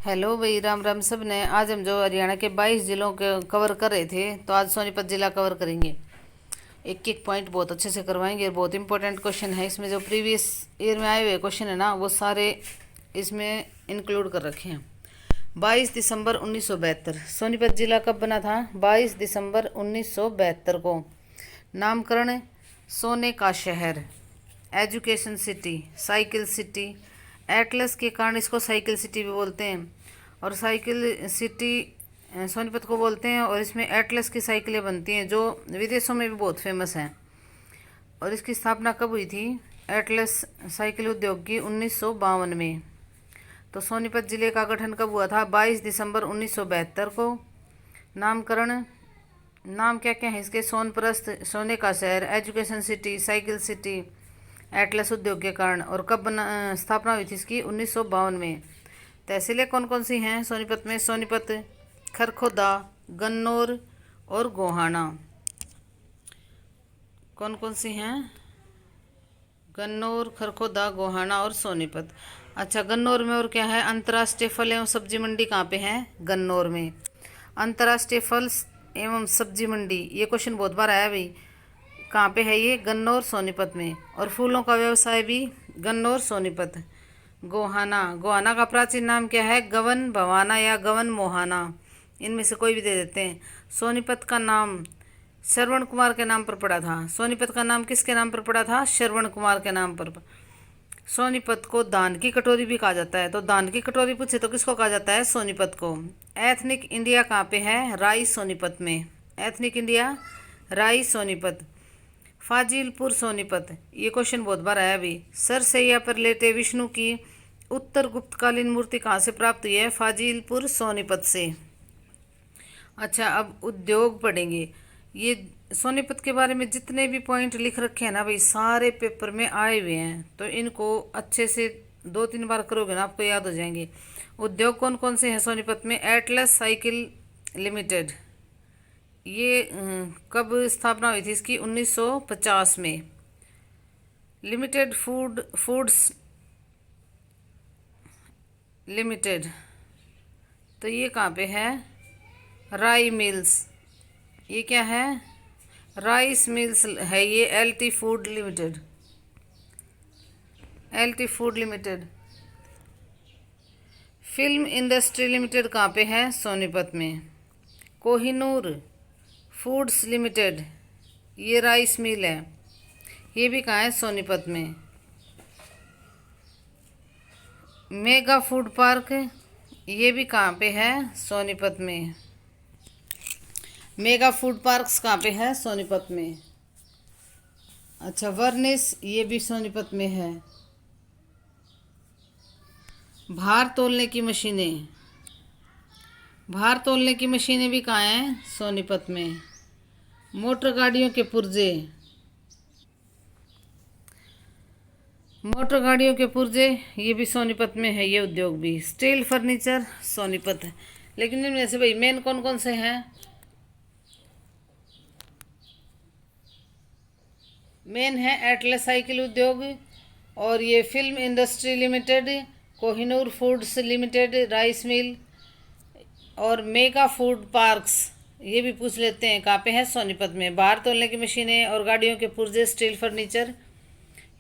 Hello भाई, राम राम सब ने। आज हम जो हरियाणा के 22 जिलों के कवर कर रहे थे, तो आज सोनीपत जिला कवर करेंगे। एक एक पॉइंट बहुत अच्छे से करवाएंगे। बहुत इंपॉर्टेंट क्वेश्चन है इसमें। जो प्रीवियस ईयर में आए हुए क्वेश्चन है ना, वो सारे इसमें इंक्लूड कर रखे हैं। 22 दिसंबर 1972 सोनीपत जिला कब बना था? 22 दिसंबर 1972 को। नामकरण सोने का शहर, education city, cycle city. Atlas के कारण इसको साइकिल सिटी भी बोलते हैं। और साइकिल सिटी सोनीपत को बोलते हैं। और इसमें एटलस की साइकिलें बनती हैं जो विदेशों में भी बहुत फेमस हैं। और इसकी स्थापना कब हुई थी एटलस साइकिल उद्योग की? 1952 में। तो सोनीपत जिले का गठन कब हुआ था? 22 दिसंबर 1972 को। नामकरण, नाम क्या क्या है इसके? सोनप्रस्थ, सोने का शहर, education city, cycle city, Atlas उद्योग के कारण। और कब बना स्थापना हुई थी इसकी? 1952 में। तहसीलें कौन कौन सी हैं सोनीपत में? सोनीपत, खरखोदा, गन्नौर और गोहाना। कौन कौन सी हैं? गन्नौर, खरखोदा, गोहाना और सोनीपत। अच्छा, गन्नौर में और क्या है? अंतर्राष्ट्रीय फल एवं सब्जी मंडी कहाँ पे है? गन्नौर में। अंतर्राष्ट्रीय फल एवं सब्जी मंडी, ये क्वेश्चन बहुत बार आया भाई। कहाँ पे है ये? गन्नौर, सोनीपत में। और फूलों का व्यवसाय भी गन्नौर, सोनीपत। गोहाना, गोहाना का प्राचीन नाम क्या है? गवन भवाना या गवन मोहाना, इनमें से कोई भी दे देते हैं। सोनीपत का नाम श्रवण कुमार के नाम पर पड़ा था। सोनीपत का नाम किसके नाम पर पड़ा था? श्रवण कुमार के नाम पर। सोनीपत को दान की कटोरी भी कहा जाता है। तो दान की कटोरी पूछे तो किसको कहा जाता है? सोनीपत को। एथनिक इंडिया कहाँ पे है? राई, सोनीपत में। एथनिक इंडिया राई, सोनीपत। फाजिलपुर, सोनीपत, ये क्वेश्चन बहुत बार आया भी। सरसैया पर लेटे विष्णु की उत्तर गुप्तकालीन मूर्ति कहाँ से प्राप्त हुई है? फाजिलपुर, सोनीपत से। अच्छा, अब उद्योग पढ़ेंगे। ये सोनीपत के बारे में जितने भी पॉइंट लिख रखे हैं ना भाई, सारे पेपर में आए हुए हैं। तो इनको अच्छे से 2-3 बार करोगे ना, आपको याद हो जाएंगे। उद्योग कौन कौन से हैं सोनीपत में? एटलस साइकिल लिमिटेड, ये कब स्थापना हुई थी इसकी? 1950 में। लिमिटेड फूड्स लिमिटेड, तो ये कहाँ पे है? राई मिल्स, ये क्या है? राइस मिल्स है ये। LT food limited, LT food limited. Film industry limited कहाँ पे है? सोनीपत में। कोहिनूर फूड्स लिमिटेड, ये राइस मिल है, ये भी कहाँ है? सोनीपत में। मेगा फूड पार्क, ये भी कहाँ पे है? सोनीपत में। मेगा फूड पार्क्स कहाँ पे है? सोनीपत में। अच्छा, वर्निस, ये भी सोनीपत में है। भार तोलने की मशीनें, भार तोलने की मशीनें भी कहाँ हैं? सोनीपत में। मोटर गाड़ियों के पुर्जे, मोटर गाड़ियों के पुर्जे, ये भी सोनीपत में है ये उद्योग भी। स्टील फर्नीचर, सोनीपत है। लेकिन इनमें से भाई मेन कौन कौन से हैं? मेन है एटलस साइकिल उद्योग, और ये film industry limited, Kohinoor foods limited, rice mill, और मेगा फूड पार्क्स, ये भी पूछ लेते हैं कहाँ पे है? सोनीपत में। बाहर तोलने की मशीनें और गाड़ियों के पुर्जे, स्टील फर्नीचर,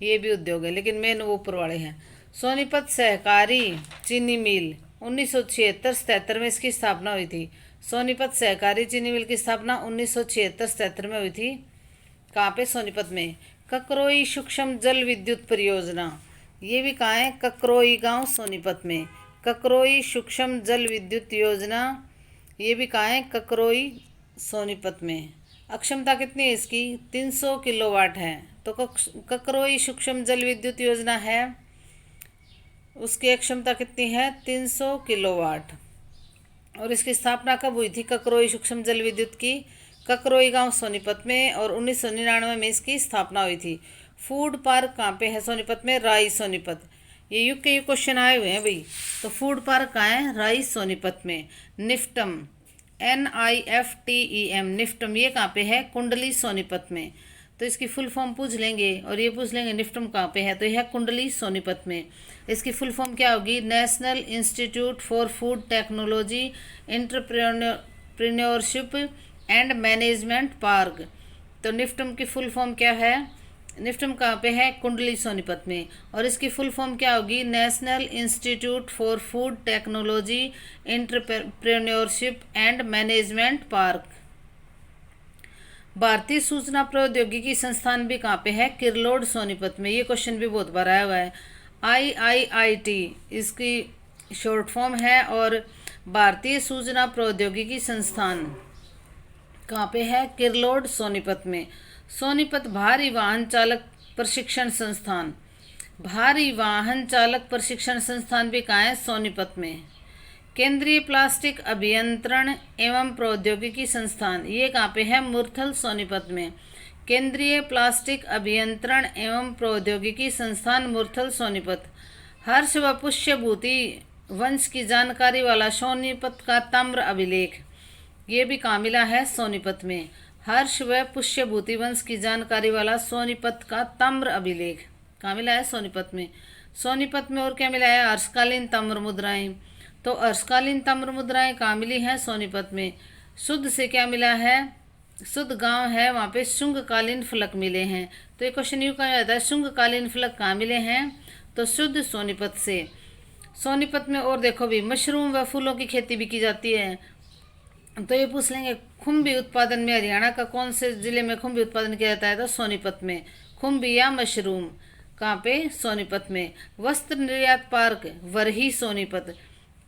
ये भी उद्योग है, लेकिन मेन वो ऊपर वाले हैं। सोनीपत सहकारी चीनी मिल 1976-77 में इसकी स्थापना हुई थी। सोनीपत सहकारी चीनी मिल की स्थापना 1976-77 में हुई थी। कहाँ पे? सोनीपत में। ककरोई सूक्ष्म जल विद्युत परियोजना, ये भी कहाँ है? ककरोई गांव, सोनीपत में। ककरोई सूक्ष्म जल विद्युत योजना, ये भी कहाँ है? ककरोई, सोनीपत में। अक्षमता कितनी है इसकी? 300 किलोवाट है। तो ककरोई सूक्ष्म जल विद्युत योजना है, उसकी अक्षमता कितनी है? 300 किलोवाट। और इसकी स्थापना कब हुई थी ककरोई सूक्ष्म जल विद्युत की? ककरोई गांव, सोनीपत में। और 1999 में इसकी स्थापना हुई थी। फूड पार्क कहाँ पे है सोनीपत में? राई, सोनीपत। ये युग के क्वेश्चन आए हुए हैं भाई। तो फूड पार्क कहाँ है? राई, सोनीपत में। निफ्टम, NIFTEM, निफ्टम, ये कहाँ पे है? कुंडली, सोनीपत में। तो इसकी फुल फॉर्म पूछ लेंगे, और ये पूछ लेंगे निफ्टम कहाँ पे है, तो यह कुंडली, सोनीपत में। इसकी फुल फॉर्म क्या होगी? National institute for food technology entrepreneurship and management park. तो निफ्टम की फुल फॉर्म क्या है? निफ्टम कहाँ पे है? कुंडली सोनीपत में। और इसकी फुल फॉर्म क्या होगी? National institute for food technology entrepreneurship and management park. भारतीय सूचना प्रौद्योगिकी संस्थान भी कहाँ पे है? किरलोड सोनीपत में। ये क्वेश्चन भी बहुत बार आया हुआ है। IIIT इसकी शॉर्ट फॉर्म है। और भारतीय सूचना प्रौद्योगिकी संस्थान कहाँ पे है? किरलोड सोनीपत में। सोनीपत भारी वाहन चालक प्रशिक्षण संस्थान। भारी वाहन चालक प्रशिक्षण संस्थान भी कहाँ है? सोनीपत में। केंद्रीय प्लास्टिक अभियंत्रण एवं प्रौद्योगिकी संस्थान, ये कहाँ पे है? मुरथल सोनीपत में। केंद्रीय प्लास्टिक अभियंत्रण एवं प्रौद्योगिकी संस्थान मुरथल सोनीपत। हर्ष व पुष्यभूति वंश की जानकारी वाला सोनीपत का ताम्र अभिलेख, ये भी कहाँ मिला है? सोनीपत में। हर्ष व पुष्यभूति वंश की जानकारी वाला सोनीपत का ताम्र अभिलेख कहाँ मिला है? सोनीपत में। सोनीपत में और क्या मिला है? हर्षकालीन ताम्र मुद्राएं। तो हर्षकालीन ताम्र मुद्राएं कहाँ मिली हैं? सोनीपत में। शुद्ध से क्या मिला है? शुद्ध गांव है, वहाँ पे शुंगकालीन फलक मिले हैं। तो ये क्वेश्चन यूँ कहा जाता है, शुंगकालीन फलक कहाँ मिले हैं? तो शुद्ध सोनीपत से। सोनीपत में और देखो भी मशरूम व फूलों की खेती भी की जाती है। तो ये पूछ लेंगे खुम्बी उत्पादन में हरियाणा का कौन से जिले में खुम्बी उत्पादन किया जाता है? तो सोनीपत में। खुम्बी या मशरूम कहाँ पे? सोनीपत में। वस्त्र निर्यात पार्क वरही सोनीपत।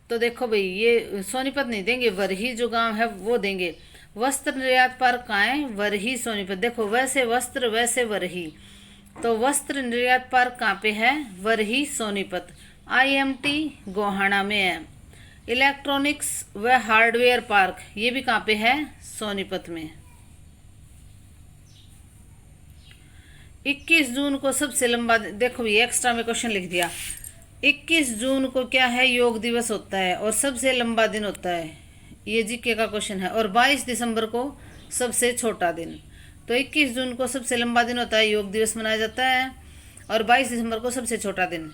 तो देखो भाई ये सोनीपत नहीं देंगे, वरही जो गांव है वो देंगे। वस्त्र निर्यात पार्क कहाँ है? वरही सोनीपत। देखो वैसे वस्त्र वैसे वरही, तो वस्त्र निर्यात पार्क कहाँ पे है? वरही सोनीपत। IMT गोहाना में है। इलेक्ट्रॉनिक्स व हार्डवेयर पार्क, ये भी कहाँ पे है? सोनीपत में। 21 जून को सबसे लंबा, देखो ये एक्स्ट्रा में क्वेश्चन लिख दिया। 21 जून को क्या है? योग दिवस होता है और सबसे लंबा दिन होता है। ये जीके का क्वेश्चन है। और 22 दिसंबर को सबसे छोटा दिन। तो 21 जून को सबसे लंबा दिन होता है, योग दिवस मनाया जाता है। और 22 दिसंबर को सबसे छोटा दिन।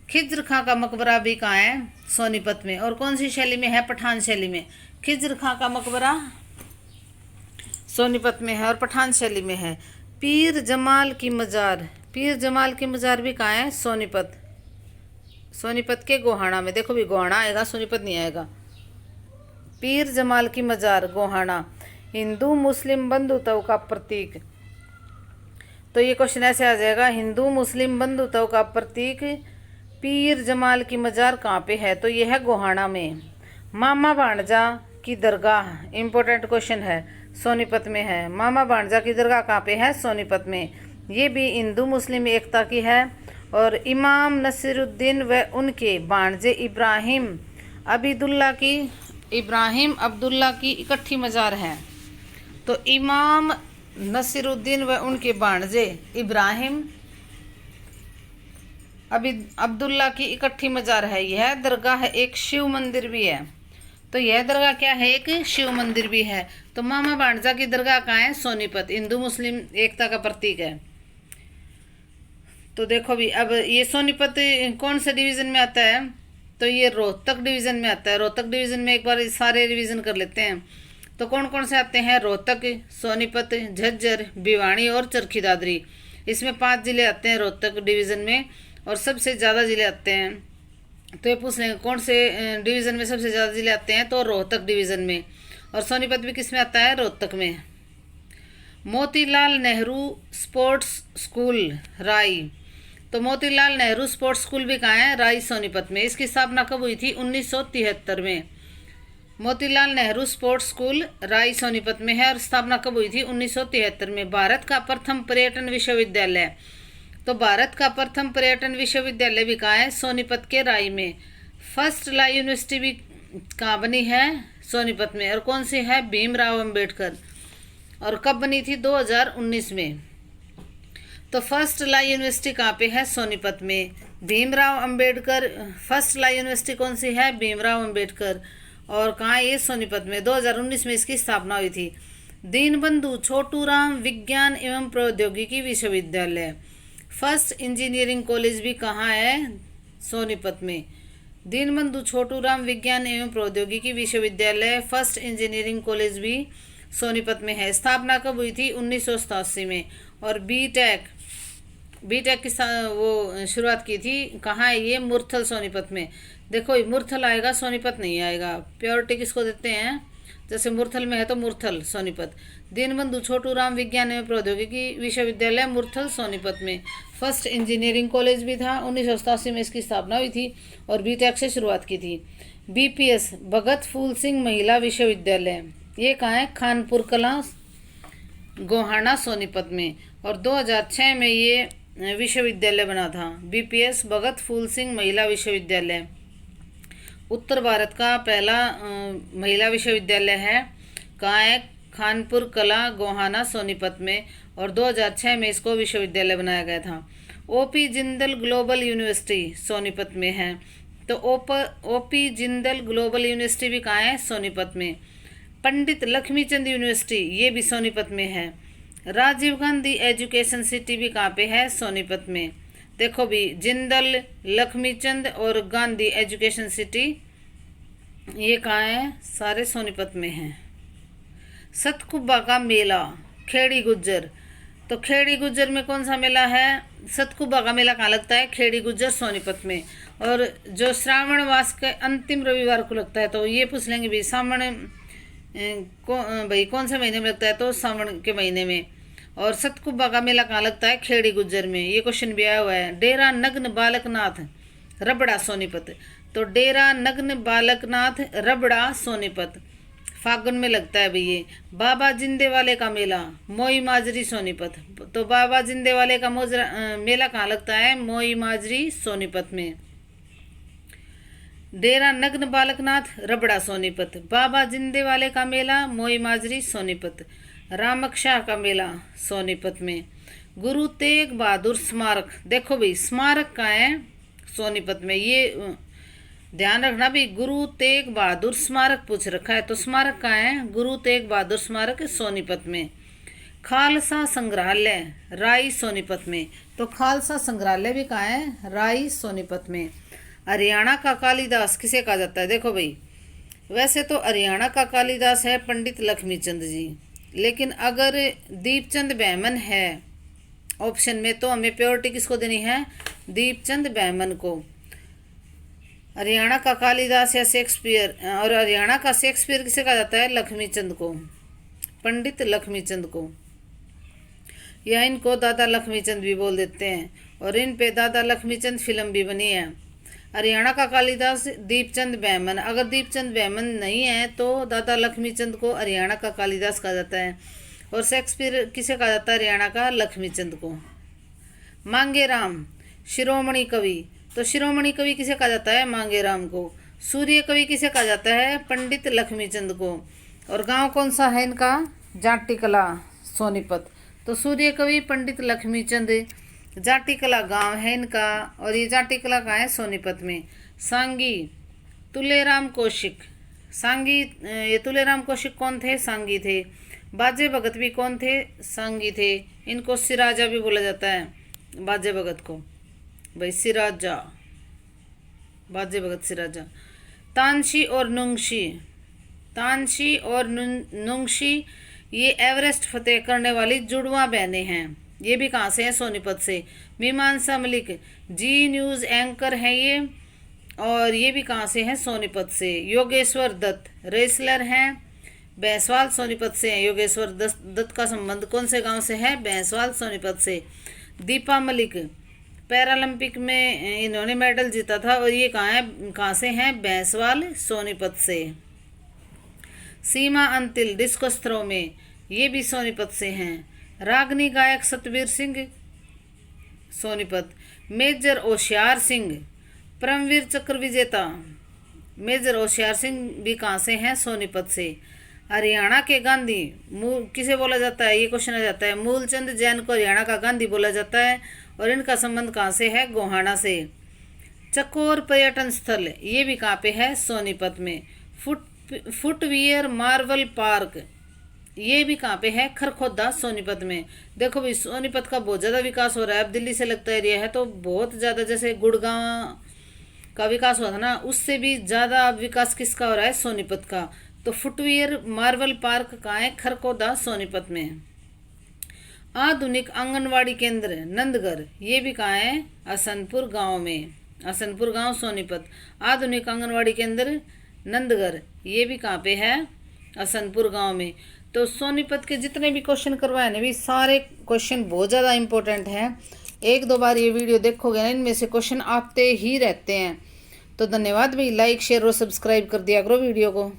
खिज्र खां का मकबरा भी कहाँ है? सोनीपत में। और कौन सी शैली में है? पठान शैली में। खिज्र खां का मकबरा सोनीपत में है और पठान शैली में है। पीर जमाल की मजार, पीर जमाल की मजार भी कहाँ है? सोनीपत। सोनीपत के गोहाना में। देखो भी गोहाना आएगा, सोनीपत नहीं आएगा। पीर जमाल की मजार गोहाना। हिंदू मुस्लिम बंधुत्व का प्रतीक, तो ये क्वेश्चन ऐसे आ जाएगा, हिंदू मुस्लिम बंधुत्व का प्रतीक पीर जमाल की मजार कहाँ पे है? तो ये है गोहाना में। मामा भाणजा की दरगाह, इम्पोर्टेंट क्वेश्चन है, सोनीपत में है। मामा भाणजा की दरगाह कहाँ पे है? सोनीपत में। ये भी हिंदू मुस्लिम एकता की है। और इमाम नसीरुद्दीन व उनके भाणजे इब्राहिम अब्दुल्ला की इकट्ठी मजार है। तो इमाम नसीरुद्दीन व उनके भाणजे इब्राहिम अब्दुल्ला की इकट्ठी मजार है। यह दरगाह एक शिव मंदिर भी है। तो यह दरगाह क्या है? एक शिव मंदिर भी है। तो मामा भाणजा की दरगाह कहाँ है? सोनीपत। हिंदू मुस्लिम एकता का प्रतीक है। तो देखो भी अब ये सोनीपत कौन से डिवीज़न में आता है? तो ये रोहतक डिवीज़न में आता है। रोहतक डिवीज़न में एक बार सारे रिवीजन कर लेते हैं। तो कौन कौन से आते हैं? रोहतक, सोनीपत, झज्जर, भिवानी और चरखी दादरी। इसमें 5 जिले आते हैं रोहतक डिवीज़न में और सबसे ज़्यादा जिले आते हैं। तो ये पूछ लेंगे कौन से डिवीज़न में सबसे ज़्यादा जिले आते हैं? तो रोहतक डिवीज़न में। और सोनीपत भी किस में आता है? रोहतक में। मोतीलाल नेहरू स्पोर्ट्स स्कूल राई। तो मोतीलाल नेहरू स्पोर्ट्स स्कूल भी कहाँ है? राई सोनीपत में। इसकी स्थापना कब हुई थी? 1973 में। मोतीलाल नेहरू स्पोर्ट्स स्कूल राई सोनीपत में है और स्थापना कब हुई थी? 1973 में। भारत का प्रथम पर्यटन विश्वविद्यालय, तो भारत का प्रथम पर्यटन विश्वविद्यालय भी कहाँ है? सोनीपत के राई में। फर्स्ट ला यूनिवर्सिटी भी कहाँ बनी है? सोनीपत में। और कौन सी है? भीमराव अंबेडकर। और कब बनी थी? 2019 में। तो फर्स्ट ला यूनिवर्सिटी कहाँ पे है? सोनीपत में। भीमराव अंबेडकर, फर्स्ट ला यूनिवर्सिटी कौन सी है? भीमराव अंबेडकर। और कहाँ? ये सोनीपत में। 2019 में इसकी स्थापना हुई थी। दीनबंधु छोटूराम विज्ञान एवं प्रौद्योगिकी विश्वविद्यालय। फर्स्ट इंजीनियरिंग कॉलेज भी कहाँ है? सोनीपत में। दीनबंधु छोटूराम विज्ञान एवं प्रौद्योगिकी विश्वविद्यालय फर्स्ट इंजीनियरिंग कॉलेज भी सोनीपत में है। स्थापना कब हुई थी? 1987 में। और बीटेक की वो शुरुआत की थी कहाँ है ये? मुरथल सोनीपत में। देखो मुरथल आएगा, सोनीपत नहीं आएगा। प्योरिटी किसको देते हैं? जैसे मुरथल में है तो मुरथल सोनीपत। दीनबंधु छोटूराम विज्ञान एवं प्रौद्योगिकी विश्वविद्यालय मुरथल सोनीपत में। फर्स्ट इंजीनियरिंग कॉलेज भी था, 1987 में इसकी स्थापना हुई थी और बीटेक से शुरुआत की थी। बीपीएस भगत फूल सिंह महिला विश्वविद्यालय, ये कहाँ है? खानपुर कला, गोहाना सोनीपत में। और 2006 में ये विश्वविद्यालय बना था, बीपीएस भगत फूल सिंह महिला विश्वविद्यालय। उत्तर भारत का पहला महिला विश्वविद्यालय है। कहाँ है? खानपुर कला, गोहाना सोनीपत में। और 2006 में इसको विश्वविद्यालय बनाया गया था। OP Jindal global university Sonipat में है। तो ओपी जिंदल ग्लोबल यूनिवर्सिटी भी कहाँ है? सोनीपत में। पंडित लक्ष्मीचंद यूनिवर्सिटी, ये भी सोनीपत में है। राजीव गांधी एजुकेशन सिटी भी कहाँ पे है? सोनीपत में। देखो भी, जिंदल, लक्ष्मीचंद और गांधी एजुकेशन सिटी ये कहाँ है? सारे सोनीपत में हैं। सतकुब्बा का मेला, खेड़ी गुज्जर। तो खेड़ी गुज्जर में कौन सा मेला है? सतकुब्बा का मेला कहाँ लगता है? खेड़ी गुज्जर सोनीपत में। और जो श्रावण मास के अंतिम रविवार को लगता है, तो ये पूछ लेंगे भी भाई कौन से महीने में लगता है? तो सावन के महीने में। और सतकुब्बा का मेला कहाँ लगता है? खेड़ी गुज्जर में। ये क्वेश्चन भी आया हुआ है। डेरा नग्न बालकनाथ रबड़ा सोनीपत। तो डेरा नग्न बालकनाथ रबड़ा सोनीपत फागुन में लगता है भैया। बाबा जिंदे वाले का मेला मोई माजरी सोनीपत। तो बाबा जिंदे वाले का मेला कहाँ लगता है? मोई माजरी सोनीपत में। डेरा नग्न बालकनाथ रबड़ा सोनीपत। बाबा जिंदे वाले का मेला मोई माजरी सोनीपत। रामक शाह का मेला सोनीपत में। गुरु तेग बहादुर स्मारक, देखो भाई स्मारक कहाँ है? सोनीपत में। ये ध्यान रखना भी, गुरु तेग बहादुर स्मारक पूछ रखा है, तो स्मारक कहाँ है? गुरु तेग बहादुर स्मारक सोनीपत में। खालसा संग्रहालय राई सोनीपत में। तो खालसा संग्रहालय भी कहाँ है? राई सोनीपत में। हरियाणा का कालिदास किसे कहा जाता है? देखो भाई, वैसे तो हरियाणा का कालिदास है पंडित लक्ष्मीचंद जी, लेकिन अगर दीपचंद बैमन है ऑप्शन में, तो हमें प्योरिटी किसको देनी है? दीपचंद बैमन को। हरियाणा का कालिदास या शेक्सपियर, और हरियाणा का शेक्सपियर किसे कहा जाता है? लक्ष्मीचंद को, पंडित लक्ष्मीचंद को। या इनको दादा लक्ष्मीचंद भी बोल देते हैं, और इन पे दादा लक्ष्मीचंद फिल्म भी बनी है। हरियाणा का कालिदास दीपचंद बैमन। अगर दीपचंद बैमन नहीं है तो दादा लक्ष्मीचंद को हरियाणा का कालिदास कहा जाता है। और शेक्सपियर किसे कहा जाता है? हरियाणा का लक्ष्मीचंद को। मांगेराम शिरोमणि कवि, तो शिरोमणि कवि किसे कहा जाता है? मांगेराम को। सूर्य कवि किसे कहा जाता है? पंडित लक्ष्मीचंद को। और गांव कौन सा है इनका? जाटी कला सोनीपत। तो सूर्य कवि पंडित लक्ष्मीचंद, जाटी कला गांव है इनका, और ये जाटी कला कहाँ है? सोनीपत में। सांगी तुलेराम कौशिक, सांगी ये तुलेराम कौशिक कौन थे? सांगी थे। बाजे भगत भी कौन थे? सांगी थे। इनको सिराजा भी बोला जाता है, बाजे भगत को भाई सिराजा, बाजे भगत सिराजा। तानशी और नुंगशी, तानशी और नुंगशी ये एवरेस्ट फतेह करने वाली जुड़वा बहनें हैं। ये भी कहाँ से हैं? सोनीपत से। मीमांसा मलिक जी न्यूज़ एंकर हैं ये, और ये भी कहाँ से हैं? सोनीपत से। योगेश्वर दत्त रेसलर हैं, बैंसवाल सोनीपत से हैं। योगेश्वर दत्त का संबंध कौन से गांव से है? बैंसवाल सोनीपत से। दीपा मलिक पैरालंपिक में इन्होंने मेडल जीता था, और ये कहाँ से हैं? बैंसवाल सोनीपत से। सीमा अंतिल डिस्कस थ्रो में, ये भी सोनीपत से हैं। रागनी गायक सतवीर सिंह सोनीपत। मेजर होशियार सिंह परमवीर चक्र विजेता, मेजर होशियार सिंह भी कहाँ से हैं? सोनीपत से। हरियाणा के गांधी किसे बोला जाता है? ये क्वेश्चन आ जाता है। मूलचंद जैन को हरियाणा का गांधी बोला जाता है, और इनका संबंध कहाँ से है? गोहाना से। चकोर पर्यटन स्थल ये भी कहाँ पे है? सोनीपत में। फुटवियर मार्वल पार्क ये भी कहाँ पे है? खरखोदा सोनीपत में। देखो भाई सोनीपत का बहुत ज़्यादा विकास हो रहा है, अब दिल्ली से लगता एरिया है तो बहुत ज़्यादा, जैसे गुड़गांव का विकास हुआ था ना, उससे भी ज़्यादा विकास किसका हो रहा है? सोनीपत का। तो फुटवियर मार्वल पार्क कहाँ है? खरकोदा सोनीपत में है। आधुनिक आंगनवाड़ी केंद्र नंदगढ़, ये भी कहाँ है? असनपुर गांव में। असनपुर गांव सोनीपत। आधुनिक आंगनवाड़ी केंद्र नंदगढ़, ये भी कहाँ पे है? असनपुर गांव में। तो सोनीपत के जितने भी क्वेश्चन करवाए ना भी, सारे क्वेश्चन बहुत ज़्यादा इंपॉर्टेंट हैं। एक दो बार ये वीडियो देखोगे ना, इनमें से क्वेश्चन आते ही रहते हैं। तो धन्यवाद भाई, लाइक शेयर और सब्सक्राइब कर दिया करो वीडियो को।